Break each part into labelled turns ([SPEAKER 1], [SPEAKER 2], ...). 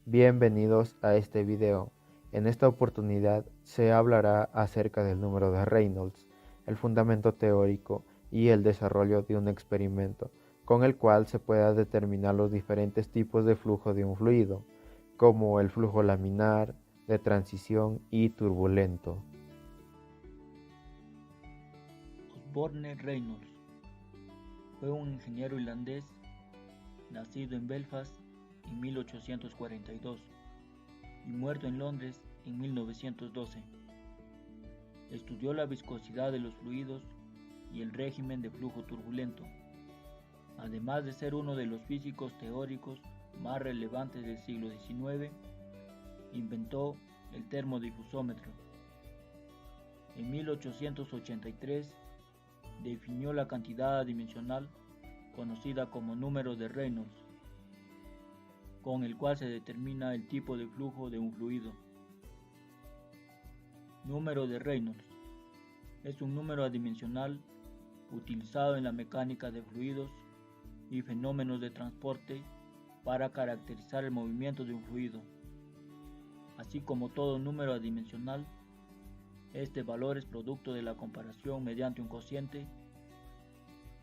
[SPEAKER 1] Bienvenidos a este video. En esta oportunidad se hablará acerca del número de Reynolds, el fundamento teórico y el desarrollo de un experimento con el cual se pueda determinar los diferentes tipos de flujo de un fluido, como el flujo laminar, de transición y turbulento.
[SPEAKER 2] Osborne Reynolds fue un ingeniero irlandés nacido en Belfast en 1842 y muerto en Londres en 1912. Estudió la viscosidad de los fluidos y el régimen de flujo turbulento, además de ser uno de los físicos teóricos más relevantes del siglo XIX. Inventó el termodifusómetro. En 1883 definió la cantidad adimensional conocida como número de Reynolds, con el cual se determina el tipo de flujo de un fluido. Número de Reynolds es un número adimensional utilizado en la mecánica de fluidos y fenómenos de transporte para caracterizar el movimiento de un fluido. Así como todo número adimensional, este valor es producto de la comparación mediante un cociente.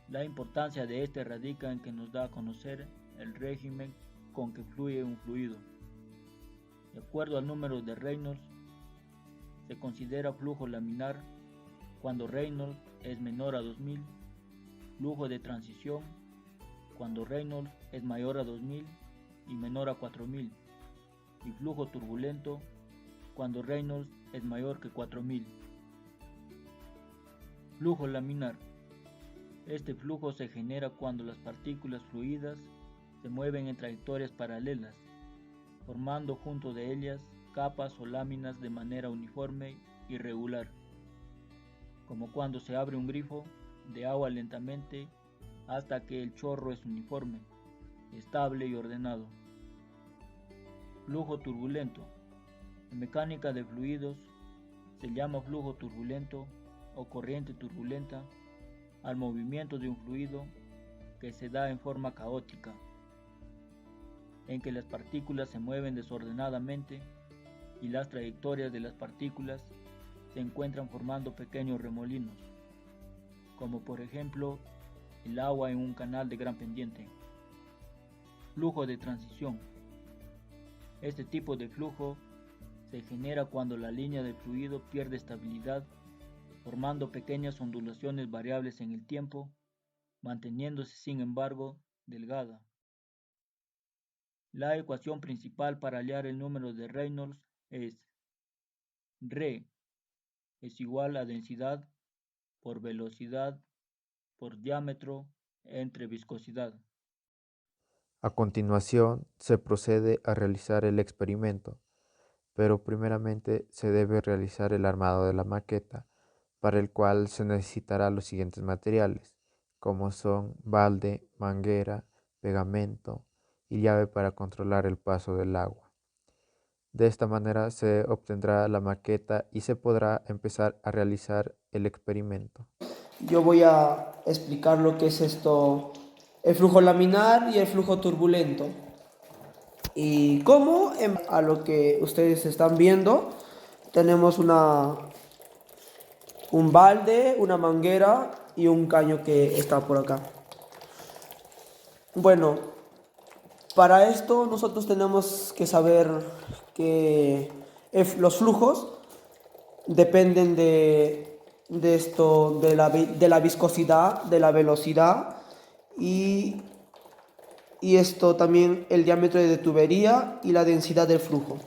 [SPEAKER 2] La importancia de este radica en que nos da a conocer el régimen con que fluye un fluido. De acuerdo al número de Reynolds, se considera flujo laminar cuando Reynolds es menor a 2000, flujo de transición cuando Reynolds es mayor a 2000 y menor a 4000, y flujo turbulento cuando Reynolds es mayor que 4000. Flujo laminar. Este flujo se genera cuando las partículas fluidas se mueven en trayectorias paralelas, formando junto de ellas capas o láminas de manera uniforme y regular, como cuando se abre un grifo de agua lentamente hasta que el chorro es uniforme, estable y ordenado. Flujo turbulento. En mecánica de fluidos se llama flujo turbulento o corriente turbulenta al movimiento de un fluido que se da en forma caótica, en que las partículas se mueven desordenadamente y las trayectorias de las partículas se encuentran formando pequeños remolinos, como por ejemplo el agua en un canal de gran pendiente. Flujo de transición. Este tipo de flujo se genera cuando la línea de fluido pierde estabilidad, formando pequeñas ondulaciones variables en el tiempo, manteniéndose sin embargo delgada. La ecuación principal para hallar el número de Reynolds es Re es igual a densidad por velocidad por diámetro entre viscosidad.
[SPEAKER 1] A continuación, se procede a realizar el experimento, pero primeramente se debe realizar el armado de la maqueta, para el cual se necesitará los siguientes materiales, como son balde, manguera, pegamento y llave para controlar el paso del agua. De esta manera se obtendrá la maqueta y se podrá empezar a realizar el experimento.
[SPEAKER 3] Yo voy a explicar lo que es esto, el flujo laminar y el flujo turbulento. Y cómo, a lo que ustedes están viendo, tenemos un balde, una manguera y un caño que está por acá. Bueno, para esto nosotros tenemos que saber que los flujos dependen de esto, de la viscosidad, de la velocidad y, y esto también el diámetro de tubería y la densidad del flujo.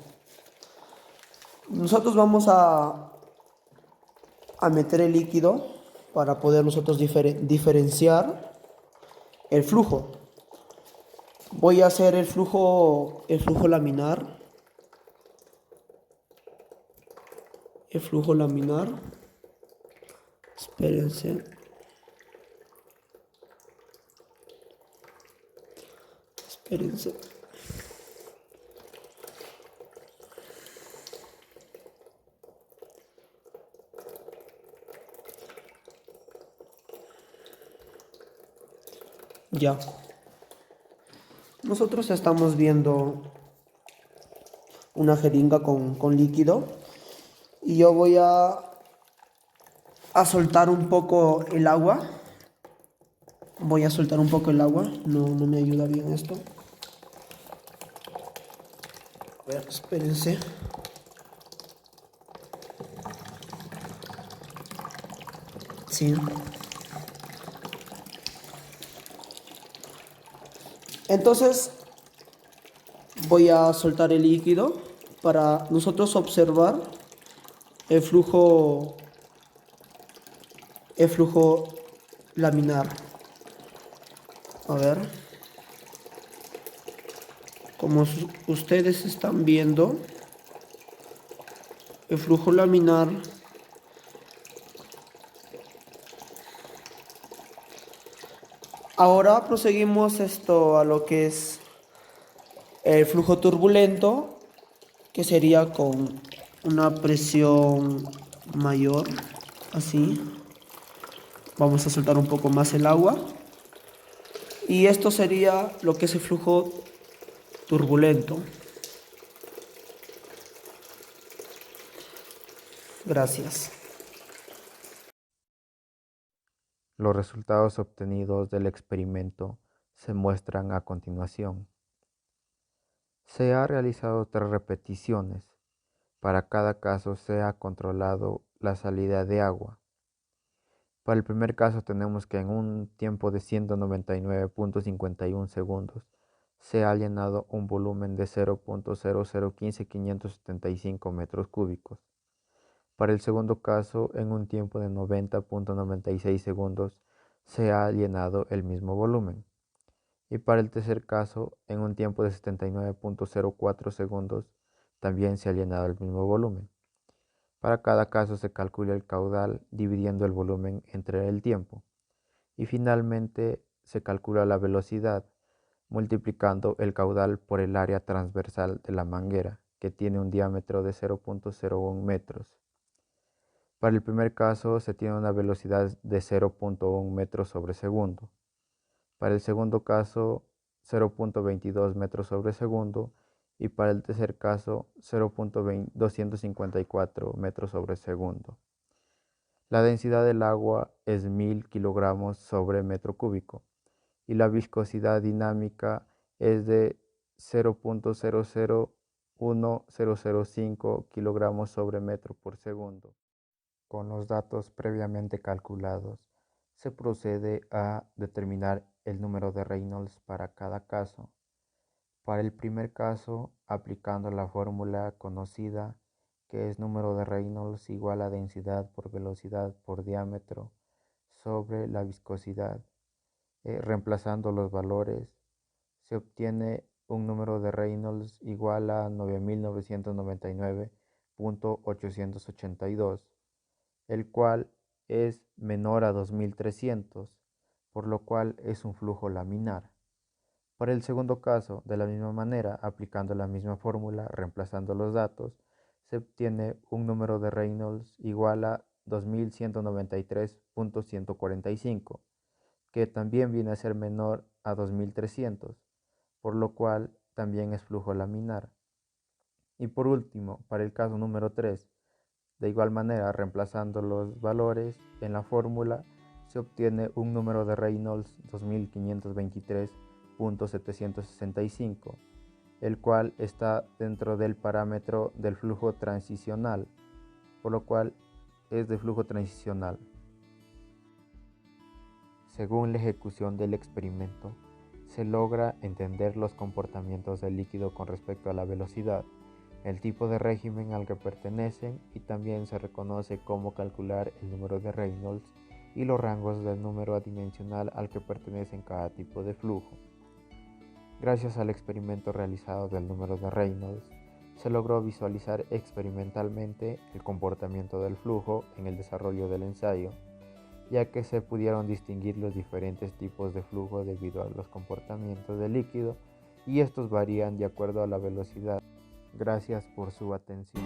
[SPEAKER 3] Nosotros vamos a meter el líquido para poder nosotros diferenciar el flujo. Voy a hacer el flujo laminar. El flujo laminar. Espérense. Espérense. Ya. Nosotros estamos viendo una jeringa con líquido y yo voy a soltar un poco el agua. Voy a soltar un poco el agua, no me ayuda bien esto. A ver, espérense. Sí. Entonces voy a soltar el líquido para nosotros observar el flujo laminar. A ver, como ustedes están viendo, el flujo laminar ahora proseguimos a lo que es el flujo turbulento, que sería con una presión mayor, así. Vamos a soltar un poco más el agua. Y esto sería lo que es el flujo turbulento. Gracias.
[SPEAKER 1] Los resultados obtenidos del experimento se muestran a continuación. Se ha realizado 3 repeticiones. Para cada caso se ha controlado la salida de agua. Para el primer caso tenemos que en un tiempo de 199.51 segundos se ha llenado un volumen de 0.0015575 metros cúbicos. Para el segundo caso, en un tiempo de 90.96 segundos se ha llenado el mismo volumen. Y para el tercer caso, en un tiempo de 79.04 segundos, también se ha llenado el mismo volumen. Para cada caso se calcula el caudal dividiendo el volumen entre el tiempo. Y finalmente se calcula la velocidad multiplicando el caudal por el área transversal de la manguera, que tiene un diámetro de 0.01 metros. Para el primer caso se tiene una velocidad de 0.1 metros sobre segundo. Para el segundo caso 0.22 metros sobre segundo y para el tercer caso 0.254 metros sobre segundo. La densidad del agua es 1000 kilogramos sobre metro cúbico y la viscosidad dinámica es de 0.001005 kilogramos sobre metro por segundo. Con los datos previamente calculados, se procede a determinar el número de Reynolds para cada caso. Para el primer caso, aplicando la fórmula conocida, que es número de Reynolds igual a densidad por velocidad por diámetro sobre la viscosidad, reemplazando los valores, se obtiene un número de Reynolds igual a 9999.882, el cual es menor a 2300, por lo cual es un flujo laminar. Para el segundo caso, de la misma manera, aplicando la misma fórmula, reemplazando los datos, se obtiene un número de Reynolds igual a 2193.145, que también viene a ser menor a 2300, por lo cual también es flujo laminar. Y por último, para el caso número 3, de igual manera, reemplazando los valores en la fórmula, se obtiene un número de Reynolds 2523.765, el cual está dentro del parámetro del flujo transicional, por lo cual es de flujo transicional. Según la ejecución del experimento, se logra entender los comportamientos del líquido con respecto a la velocidad, el tipo de régimen al que pertenecen y también se reconoce cómo calcular el número de Reynolds y los rangos del número adimensional al que pertenecen cada tipo de flujo. Gracias al experimento realizado del número de Reynolds, se logró visualizar experimentalmente el comportamiento del flujo en el desarrollo del ensayo, ya que se pudieron distinguir los diferentes tipos de flujo debido a los comportamientos del líquido y estos varían de acuerdo a la velocidad. Gracias por su atención.